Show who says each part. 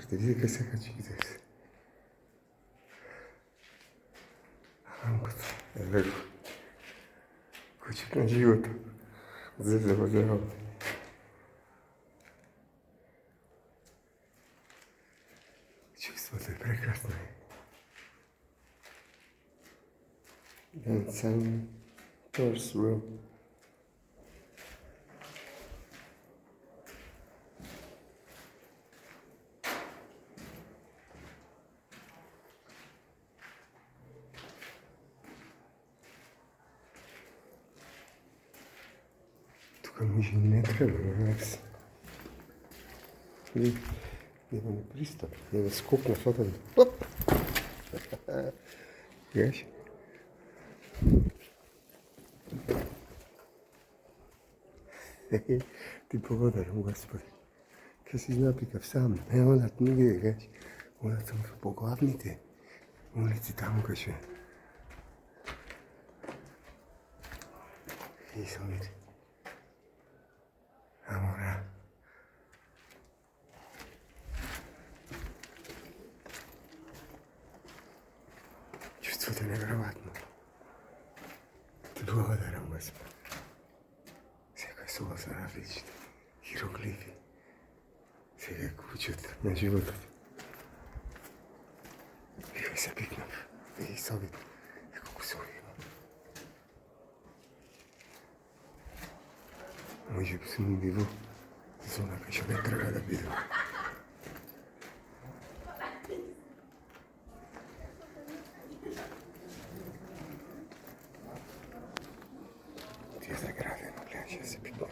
Speaker 1: Brate, vidi che se caccites. Evo, kući na život. Zezavo, zezavo. Čustvo, to je prekrasno. Dan sam Tours Room. Tukaj mi že ne treba, relax. Vidi, idemo pristop, idemo skupno foto. Hop! Veš? Ti pogledaš, Gospodi, kaj si napikav sam, ne ona nigdje, veš? Ona samo poglavnite, ulici tamo kaj še. I sam vidi. Amora. Čustvo to je nevjerovatno. Ti благодарам, Господи. Всяка слова са различни. Хироглифи. Сега го учат на живота. Вие се пикнав. И совет. Колко се увидим. Може би съм било зона, където не трябва да бидам. Ти е заградено, гледай, ще се пикнав.